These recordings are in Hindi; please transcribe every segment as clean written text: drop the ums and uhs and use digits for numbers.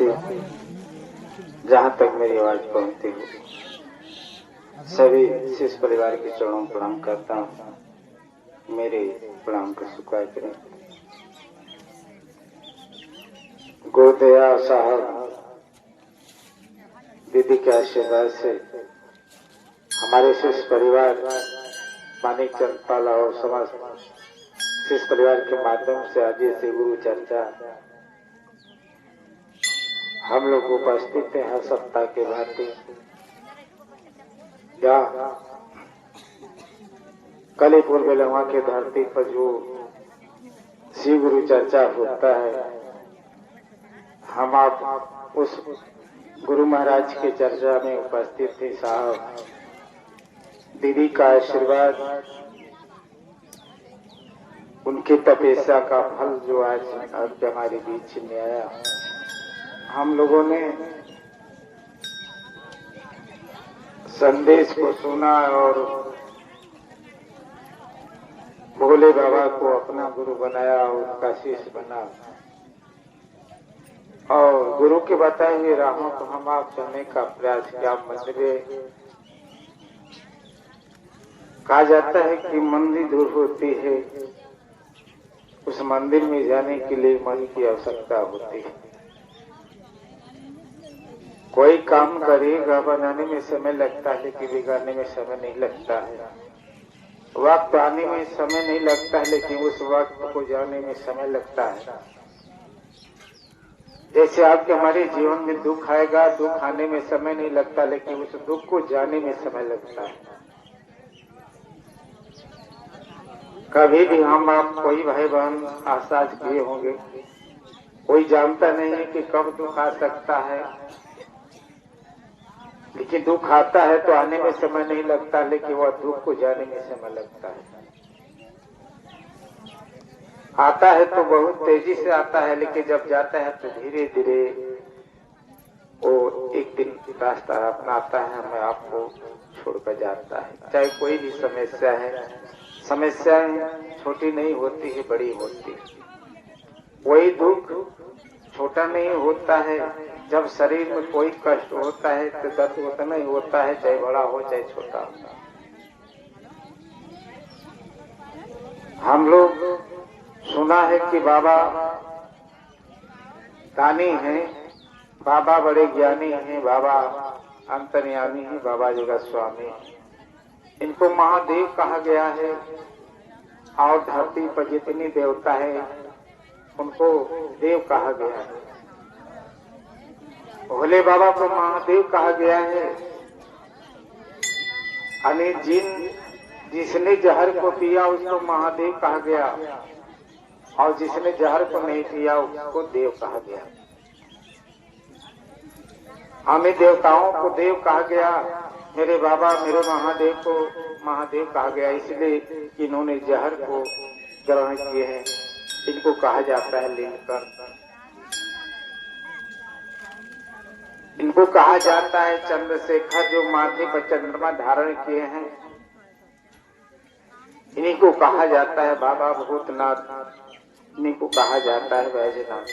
उपस्थित जहाँ तक मेरी आवाज पहुंचती हो सभी शिष्य परिवार के चरणों प्रणाम करता हूँ। मेरे प्रणाम को स्वीकार करें। गोदया साहब दीदी के आशीर्वाद से हमारे शिष्य परिवार मानिक चंद पाला और समस्त शिष्य परिवार के माध्यम से आज से गुरु चर्चा हम लोग उपस्थित हैं हर सप्ताह के भांति। कलीपुर बेलवा के धरती पर जो शिव गुरु चर्चा होता है, हम आप उस गुरु महाराज के चर्चा में उपस्थित थे। साहब दीदी का आशीर्वाद, उनकी तपस्या का फल जो आज हमारे बीच में आया, हम लोगों ने संदेश को सुना और भोले बाबा को अपना गुरु बनाया और उनका शिष्य बना और गुरु के बताए हुए राहों को हम आप चलने का प्रयास किया। मंदिर कहा जाता है कि मंदिर दूर होती है, उस मंदिर में जाने के लिए मन की आवश्यकता होती है। कोई काम करेगा बनाने में समय लगता है लेकिन बिगाड़ने में समय नहीं लगता है। वक्त आने में समय नहीं लगता है लेकिन उस वक्त को जाने में समय लगता है। जैसे आपके हमारे जीवन में दुख आएगा, दुख आने में समय नहीं लगता लेकिन उस दुख को जाने में समय लगता है। कभी भी हम आप कोई भाई बहन आसाज किए होंगे, कोई जानता नहीं है कि कब दुख आ सकता है, लेकिन दुख आता है तो आने में समय नहीं लगता लेकिन वह दुख को जाने में समय लगता है। आता है तो बहुत तेजी से आता है लेकिन जब जाता है तो धीरे धीरे वो एक दिन रास्ता अपनाता है, हमें आपको छोड़कर जाता है। चाहे कोई भी समस्या है, समस्याएं छोटी नहीं होती है, बड़ी होती है। कोई दुख छोटा नहीं होता है। जब शरीर में कोई कष्ट होता है तो दर्द उतना ही होता है, चाहे बड़ा हो चाहे छोटा हो। हम लोग सुना है कि बाबा दानी हैं, बाबा बड़े ज्ञानी हैं, बाबा अंतर्यामी हैं, बाबा जगत स्वामी। इनको महादेव कहा गया है और धरती पर जितनी देवता है उनको देव कहा गया है। भोले बाबा को महादेव कहा गया है। अनेक जिसने जहर को पिया उसको महादेव कहा गया और जिसने जहर को नहीं पिया उसको देव कहा गया। हमें देवताओं को देव कहा गया। मेरे बाबा मेरे महादेव को महादेव कहा गया इसलिए कि इन्होंने जहर को ग्रहण किए हैं। इनको कहा जाता है लीलकंठ। इनको कहा जाता है चंद्रशेखर, जो माथे पर चंद्रमा धारण किए हैं। इन्हीं को कहा जाता है बाबा भूतनाथ, इन्हीं को कहा जाता है वैजनाथ,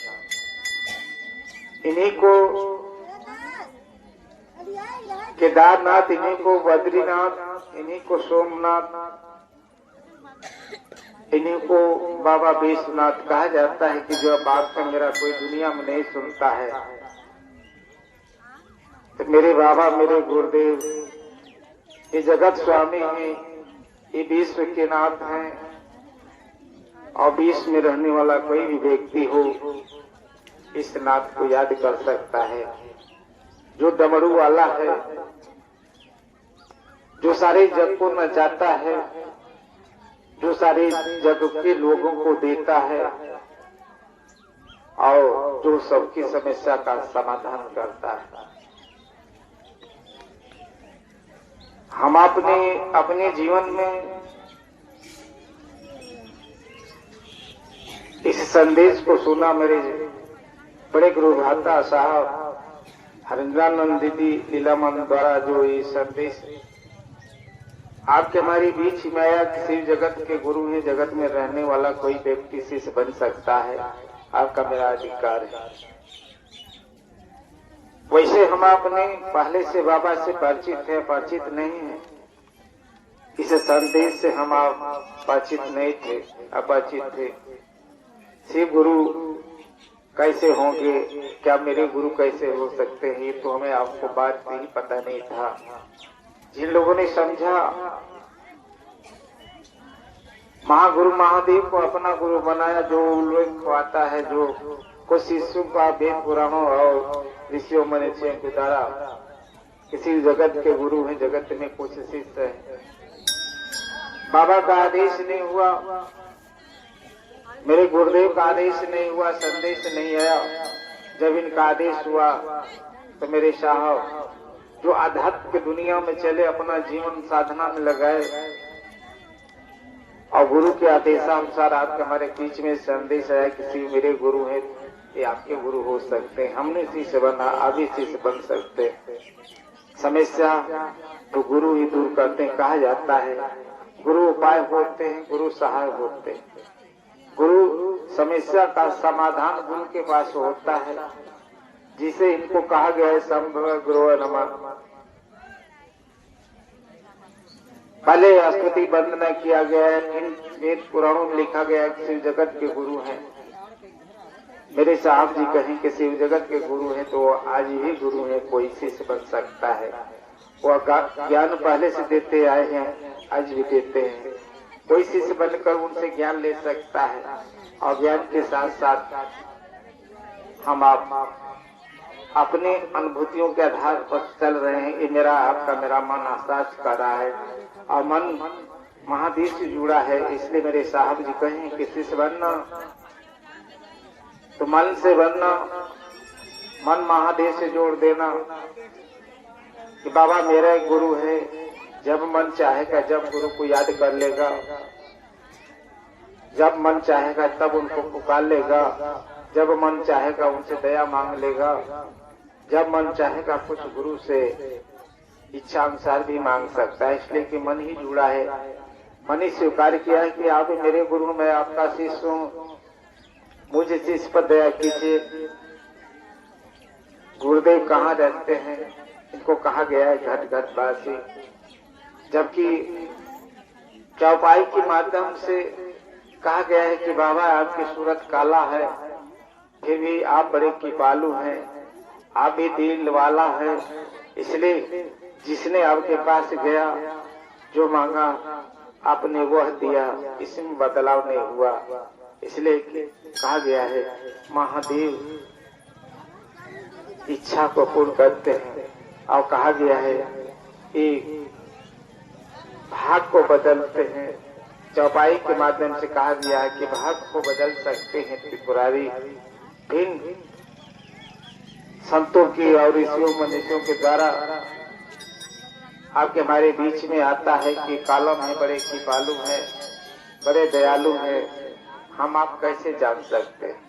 इन्हीं को केदारनाथ, इन्हीं को बद्रीनाथ, इन्हीं को सोमनाथ, इन्हीं को बाबा विश्वनाथ कहा जाता है कि जो बात का मेरा कोई दुनिया में नहीं सुनता है तो मेरे बाबा मेरे गुरुदेव ये जगत स्वामी हैं, ये विश्व के नाथ हैं और विश्व में रहने वाला कोई भी व्यक्ति हो इस नाथ को याद कर सकता है। जो डमरू वाला है, जो सारे जग को नचाता है, जो सारे जग के लोगों को देता है और जो सबकी समस्या का समाधान करता है। हम अपने जीवन में इस संदेश को सुना। मेरे बड़े गुरु भ्राता साहब हरिंद्रानंद दीदी लीलामन द्वारा जो ये संदेश आपके हमारी बीच में आया कि शिव जगत के गुरु हैं, जगत में रहने वाला कोई व्यक्ति शिष्य बन सकता है, आपका मेरा अधिकार है। जैसे हम अपने पहले से बाबा से परिचित है, परिचित नहीं है, इस संदेश से हम आप परिचित नहीं थे, अपरिचित थे। शिव गुरु कैसे होंगे, क्या मेरे गुरु कैसे हो सकते हैं, ये तो हमें आपको बात नहीं पता नहीं था। जिन लोगों ने समझा, महागुरु महादेव को अपना गुरु बनाया, जो उल्लेख पाता है, जो कुछ शिष्यों का वेद पुराणों और ऋषियों मनीषियों के द्वारा किसी जगत के गुरु हैं, जगत में कुछ शिष्य है। बाबा का आदेश नहीं हुआ, मेरे गुरुदेव का आदेश नहीं हुआ, संदेश नहीं आया। जब इनका आदेश हुआ तो मेरे साहब जो आध्यात्म की दुनिया में चले, अपना जीवन साधना में लगाए और गुरु के आदेशानुसार आपके हमारे बीच में संदेश आया कि मेरे गुरु हैं, ये आपके गुरु हो सकते हैं, हमने शिष्य बना, आप भी शिष्य बन सकते हैं। समस्या तो गुरु ही दूर करते हैं। कहा जाता है गुरु उपाय होते हैं, गुरु सहाय होते हैं। गुरु समस्या का समाधान गुरु के पास होता है, जिसे इनको कहा गया है संभव गुरु नमः। पहले स्तुति वंदना किया गया है, इन वेद पुराणों में लिखा गया है कि शिव जगत के गुरु हैं। मेरे साहब जी कहें कि शिव जगत के गुरु हैं, तो आज ही गुरु है, कोई शिष्य बन सकता है। वो ज्ञान पहले से देते आए हैं, आज भी देते हैं। कोई शिष्य बनकर उनसे ज्ञान ले सकता है, और ज्ञान के साथ साथ हम आप अपने अनुभूतियों के आधार पर चल रहे हैं। ये मेरा आपका मेरा मन आसाज कर रहा है, और मन महादेव से जुड़ा है। इसलिए मेरे साहब जी कहें कि शिष्य बनना तो मन से बनना, मन महादेव से जोड़ देना कि बाबा मेरा एक गुरु है। जब मन चाहेगा, जब गुरु को याद कर लेगा, जब मन चाहेगा तब उनको पुकार लेगा, जब मन चाहेगा उनसे दया मांग लेगा, जब मन चाहेगा कुछ गुरु से इच्छा अनुसार भी मांग सकता है। इसलिए कि मन ही जुड़ा है, मन ही स्वीकार किया है कि आप मेरे गुरु, मैं आपका शिष्य हूँ, मुझे शिष्य पर दया कीजिए। गुरुदेव कहाँ रहते हैं, इनको कहा गया है घट घट वासी। जबकि चौपाई के माध्यम से कहा गया है कि बाबा आपकी सूरत काला है, फिर भी आप बड़े कृपालु हैं, आप भी दिल वाला है। इसलिए जिसने आपके पास गया, जो मांगा आपने वह दिया, इसमें बदलाव नहीं हुआ। इसलिए कहा गया है महादेव इच्छा को पूर्ण करते हैं, और कहा गया है कि भाग को बदलते हैं। चौपाई के माध्यम से कहा गया है कि भाग को बदल सकते हैं त्रिपुरारी। इन संतों की और ऋषियों मनीषियों के द्वारा आपके हमारे बीच में आता है कि कालम है, बड़े कृपालु हैं, बड़े दयालु हैं। हम आप कैसे जान सकते हैं?